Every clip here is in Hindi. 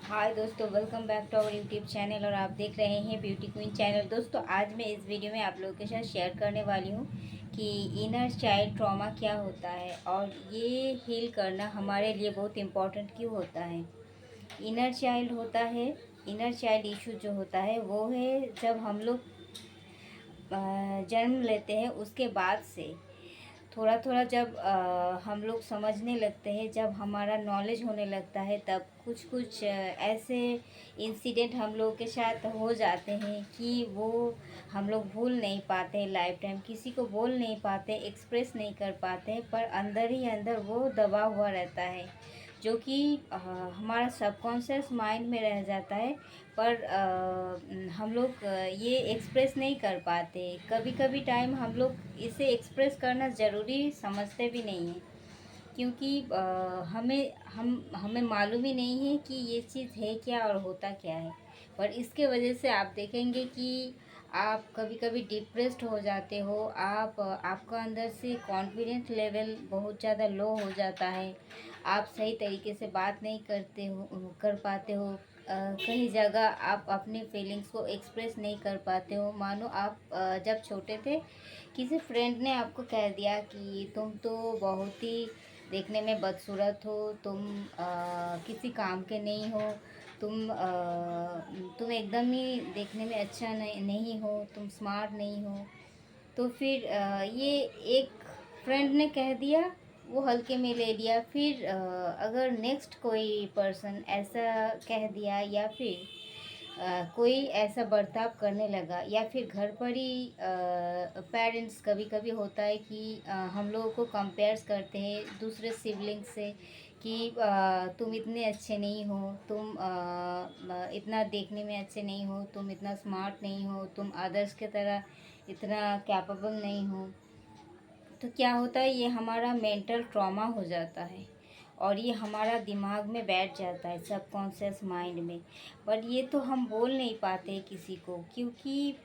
हाय दोस्तों, welcome back to our YouTube channel और आप देख रहे हैं ब्यूटी क्वीन चैनल। दोस्तों, आज मैं इस वीडियो में आप लोगों के साथ शेयर करने वाली हूँ कि इनर चाइल्ड ट्रॉमा क्या होता है और ये हील करना हमारे लिए बहुत इम्पोर्टेंट क्यों होता है। इनर चाइल्ड होता है, इनर चाइल्ड इशू जो होता है वो है जब हम लोग जन्म लेते हैं उसके बाद से थोड़ा थोड़ा जब हम लोग समझने लगते हैं, जब हमारा नॉलेज होने लगता है, तब कुछ कुछ ऐसे इंसिडेंट हम लोग के साथ हो जाते हैं कि वो हम लोग भूल नहीं पाते हैं लाइफ टाइम। किसी को बोल नहीं पाते, एक्सप्रेस नहीं कर पाते हैं, पर अंदर ही अंदर वो दबा हुआ रहता है जो कि हमारा सबकॉन्शियस माइंड में रह जाता है। पर हम लोग ये एक्सप्रेस नहीं कर पाते। कभी कभी टाइम हम लोग इसे एक्सप्रेस करना ज़रूरी समझते भी नहीं हैं, क्योंकि हमें मालूम ही नहीं है कि ये चीज़ है क्या और होता क्या है। पर इसके वजह से आप देखेंगे कि आप कभी कभी डिप्रेस्ड हो जाते हो। आपका अंदर से कॉन्फिडेंस लेवल बहुत ज़्यादा लो हो जाता है। आप सही तरीके से बात नहीं कर पाते हो। कई जगह आप अपने फीलिंग्स को एक्सप्रेस नहीं कर पाते हो। मानो आप जब छोटे थे, किसी फ्रेंड ने आपको कह दिया कि तुम तो बहुत ही देखने में बदसूरत हो, तुम किसी काम के नहीं हो, तुम एकदम ही देखने में अच्छा नहीं हो, तुम स्मार्ट नहीं हो। तो फिर ये एक फ्रेंड ने कह दिया, वो हल्के में ले लिया। फिर अगर नेक्स्ट कोई पर्सन ऐसा कह दिया या फिर कोई ऐसा बर्ताव करने लगा, या फिर घर पर ही पेरेंट्स, कभी कभी होता है कि हम लोगों को कंपेयर्स करते हैं दूसरे सिबलिंग्स से कि तुम इतने अच्छे नहीं हो, तुम इतना देखने में अच्छे नहीं हो, तुम इतना स्मार्ट नहीं हो, तुम अदर्स की तरह इतना कैपेबल नहीं हो। तो क्या होता है, ये हमारा मेंटल ट्रॉमा हो जाता है और ये हमारा दिमाग में बैठ जाता है, सबकॉन्शियस माइंड में। पर ये तो हम बोल नहीं पाते किसी को, क्योंकि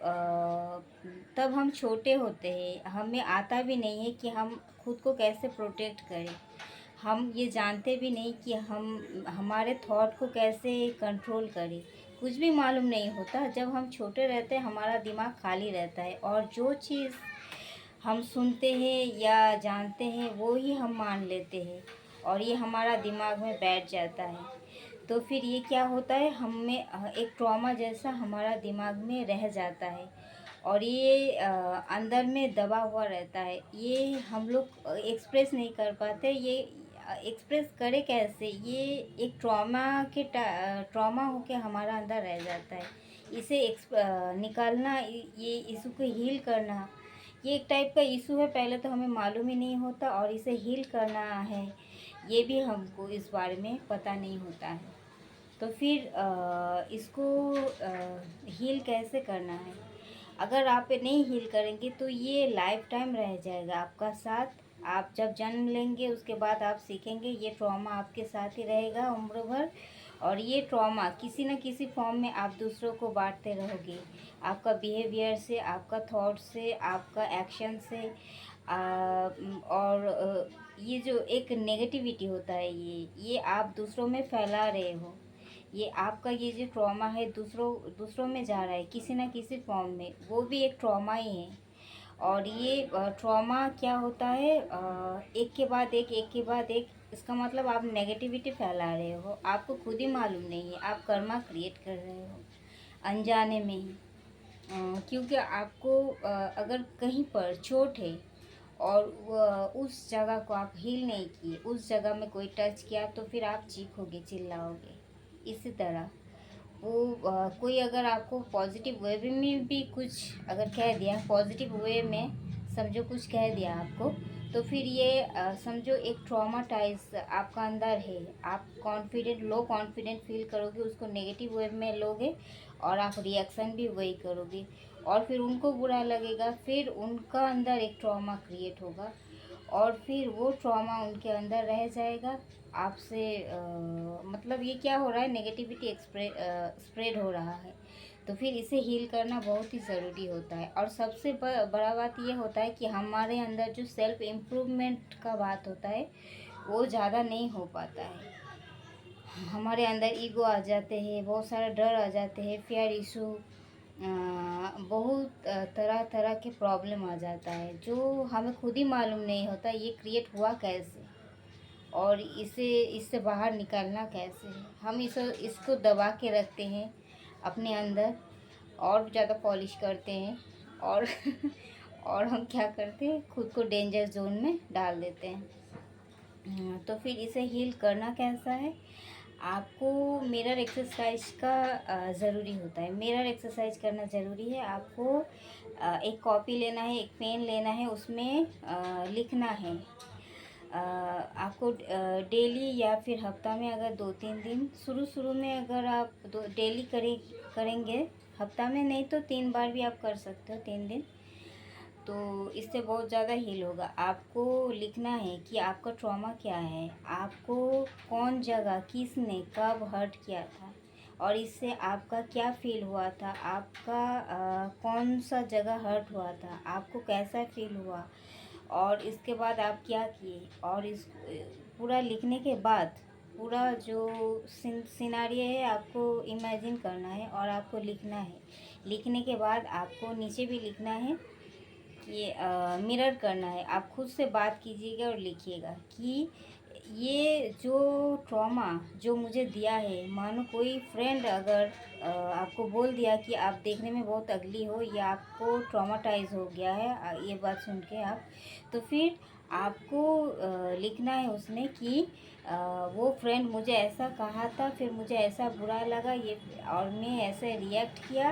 तब हम छोटे होते हैं, हमें आता भी नहीं है कि हम खुद को कैसे प्रोटेक्ट करें। हम ये जानते भी नहीं कि हम हमारे थॉट को कैसे कंट्रोल करें। कुछ भी मालूम नहीं होता। जब हम छोटे रहते हैं हमारा दिमाग खाली रहता है और जो चीज़ हम सुनते हैं या जानते हैं वो ही हम मान लेते हैं और ये हमारा दिमाग में बैठ जाता है। तो फिर ये क्या होता है, हमें एक ट्रॉमा जैसा हमारा दिमाग में रह जाता है और ये अंदर में दबा हुआ रहता है। ये हम लोग एक्सप्रेस नहीं कर पाते। ये एक्सप्रेस करे कैसे, ये एक ट्रॉमा होके हमारा अंदर रह जाता है। इसे निकालना, ये इशू को हील करना, ये एक टाइप का इशू है। पहले तो हमें मालूम ही नहीं होता और इसे हील करना है, ये भी हमको इस बारे में पता नहीं होता है। तो फिर इसको हील कैसे करना है। अगर आप नहीं हील करेंगे तो ये लाइफ टाइम रह जाएगा आपका साथ। आप जब जन्म लेंगे उसके बाद आप सीखेंगे, ये ट्रॉमा आपके साथ ही रहेगा उम्र भर। और ये ट्रॉमा किसी न किसी फॉर्म में आप दूसरों को बांटते रहोगे, आपका बिहेवियर से, आपका थॉट से, आपका एक्शन से। और ये जो एक नेगेटिविटी होता है, ये आप दूसरों में फैला रहे हो। ये आपका ये जो ट्रॉमा है दूसरों दूसरों में जा रहा है किसी ना किसी फॉर्म में, वो भी एक ट्रॉमा ही है। और ये ट्रॉमा क्या होता है, एक के बाद एक के बाद एक, इसका मतलब आप नेगेटिविटी फैला रहे हो, आपको खुद ही मालूम नहीं है, आप कर्मा क्रिएट कर रहे हो अनजाने में ही। क्योंकि आपको अगर कहीं पर चोट है और उस जगह को आप हील नहीं किए, उस जगह में कोई टच किया, तो फिर आप चीखोगे, चिल्लाओगे। इसी तरह वो कोई अगर आपको पॉजिटिव वे में भी कुछ अगर कह दिया, पॉजिटिव वे में समझो कुछ कह दिया आपको, तो फिर ये समझो एक ट्रॉमाटाइज आपका अंदर है। आप लो कॉन्फिडेंट फील करोगे, उसको नेगेटिव वे में लोगे और आप रिएक्शन भी वही करोगे और फिर उनको बुरा लगेगा, फिर उनका अंदर एक ट्रॉमा क्रिएट होगा और फिर वो ट्रॉमा उनके अंदर रह जाएगा। आपसे मतलब ये क्या हो रहा है, नेगेटिविटी स्प्रेड हो रहा है। तो फिर इसे हील करना बहुत ही ज़रूरी होता है। और सबसे बड़ा बात ये होता है कि हमारे अंदर जो सेल्फ इम्प्रूवमेंट का बात होता है वो ज़्यादा नहीं हो पाता है। हमारे अंदर ईगो आ जाते हैं, बहुत सारा डर आ जाते हैं, फियर इशू, बहुत तरह तरह के प्रॉब्लम आ जाता है जो हमें खुद ही मालूम नहीं होता ये क्रिएट हुआ कैसे, और इससे बाहर निकलना कैसे है। हम इसको दबा के रखते हैं अपने अंदर, और ज़्यादा पॉलिश करते हैं, और और हम क्या करते हैं, खुद को डेंजर जोन में डाल देते हैं। तो फिर इसे हील करना कैसा है, आपको मिरर एक्सरसाइज का ज़रूरी होता है। मिरर एक्सरसाइज करना ज़रूरी है। आपको एक कॉपी लेना है, एक पेन लेना है, उसमें लिखना है। आपको डेली या फिर हफ्ता में अगर 2-3 दिन, शुरू में अगर आप डेली करेंगे, हफ्ता में नहीं तो 3 बार भी आप कर सकते हो, 3 दिन, तो इससे बहुत ज़्यादा हील होगा। आपको लिखना है कि आपका ट्रॉमा क्या है, आपको कौन जगह किसने कब हर्ट किया था, और इससे आपका क्या फील हुआ था, आपका कौन सा जगह हर्ट हुआ था, आपको कैसा फील हुआ, और इसके बाद आप क्या किए। और इस पूरा लिखने के बाद पूरा जो सिनारियो है आपको इमेजिन करना है और आपको लिखना है। लिखने के बाद आपको नीचे भी लिखना है कि मिरर करना है। आप खुद से बात कीजिएगा और लिखिएगा कि ये जो ट्रॉमा जो मुझे दिया है, मानो कोई फ्रेंड अगर आपको बोल दिया कि आप देखने में बहुत अगली हो, या आपको ट्रॉमाटाइज हो गया है ये बात सुन के आप, तो फिर आपको लिखना है उसमें कि वो फ्रेंड मुझे ऐसा कहा था, फिर मुझे ऐसा बुरा लगा ये, और मैं ऐसे रिएक्ट किया,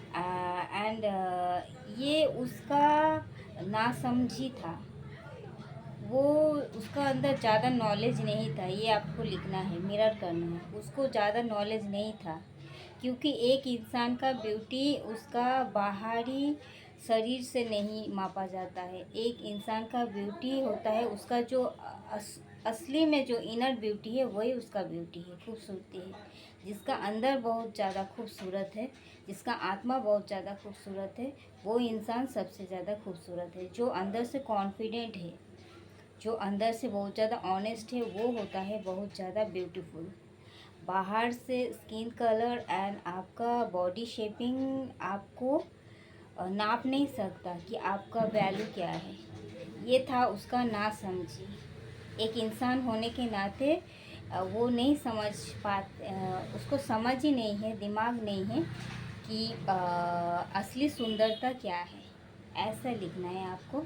एंड ये उसका नासमझी था, वो उसका अंदर ज़्यादा नॉलेज नहीं था। ये आपको लिखना है, मिरर करना है, उसको ज़्यादा नॉलेज नहीं था, क्योंकि एक इंसान का ब्यूटी उसका बाहरी शरीर से नहीं मापा जाता है। एक इंसान का ब्यूटी होता है उसका जो असली में जो इनर ब्यूटी है, वही उसका ब्यूटी है, खूबसूरती है। जिसका अंदर बहुत ज़्यादा खूबसूरत है, जिसका आत्मा बहुत ज़्यादा खूबसूरत है, वो इंसान सबसे ज़्यादा खूबसूरत है। जो अंदर से कॉन्फिडेंट है, जो अंदर से बहुत ज़्यादा ऑनेस्ट है, वो होता है बहुत ज़्यादा ब्यूटीफुल। बाहर से स्किन कलर एंड आपका बॉडी शेपिंग आपको नाप नहीं सकता कि आपका वैल्यू क्या है। ये था उसका ना समझी। एक इंसान होने के नाते वो नहीं समझ पाते, उसको समझ ही नहीं है, दिमाग नहीं है कि असली सुंदरता क्या है। ऐसा लिखना है आपको,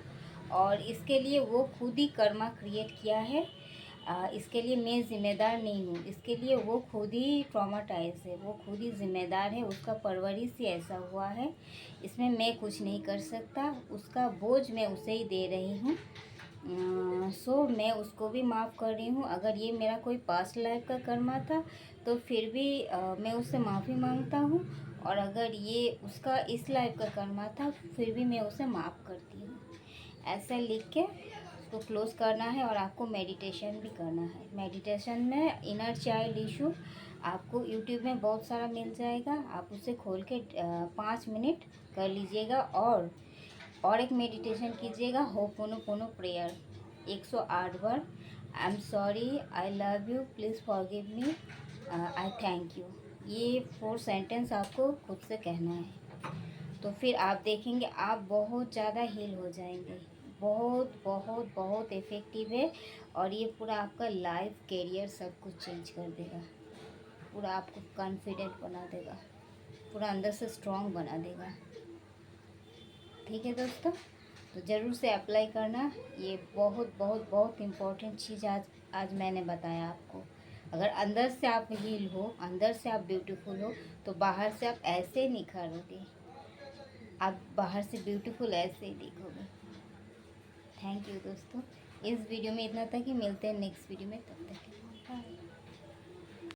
और इसके लिए वो खुद ही कर्मा क्रिएट किया है। इसके लिए मैं ज़िम्मेदार नहीं हूँ, इसके लिए वो खुद ही ट्रॉमाटाइज है, वो खुद ही ज़िम्मेदार है, उसका परवरिश ही ऐसा हुआ है, इसमें मैं कुछ नहीं कर सकता। उसका बोझ मैं उसे ही दे रही हूँ। सो मैं उसको भी माफ़ कर रही हूँ। अगर ये मेरा कोई पास्ट लाइफ का कर्मा था तो फिर भी मैं उससे माफ़ी मांगता हूँ, और अगर ये उसका इस लाइफ का कर्मा था फिर भी मैं उसे माफ़ करती हूँ। ऐसा लिख के उसको क्लोज़ करना है, और आपको मेडिटेशन भी करना है। मेडिटेशन में इनर चाइल्ड इशू आपको यूट्यूब में बहुत सारा मिल जाएगा, आप उसे खोल के 5 मिनट कर लीजिएगा। और एक मेडिटेशन कीजिएगा, ho'oponopono prayer 108 bar. I am sorry, I love you, please forgive me, I thank you. ये 4 सेंटेंस आपको खुद से कहना है। तो फिर आप देखेंगे आप बहुत ज़्यादा हील हो जाएंगे। बहुत बहुत बहुत इफ़ेक्टिव है, और ये पूरा आपका लाइफ कैरियर सब कुछ चेंज कर देगा। पूरा आपको कॉन्फिडेंट बना देगा, पूरा अंदर से स्ट्रॉन्ग बना देगा। ठीक है दोस्तों, तो ज़रूर से अप्लाई करना। ये बहुत बहुत बहुत इम्पोर्टेंट चीज़ आज मैंने बताया आपको। अगर अंदर से आप हील हो, अंदर से आप ब्यूटीफुल हो, तो बाहर से आप ऐसे निखरोगे, आप बाहर से ब्यूटीफुल ऐसे ही दिखोगे। थैंक यू दोस्तों, इस वीडियो में इतना था कि मिलते हैं नेक्स्ट वीडियो में, तब तक बाय।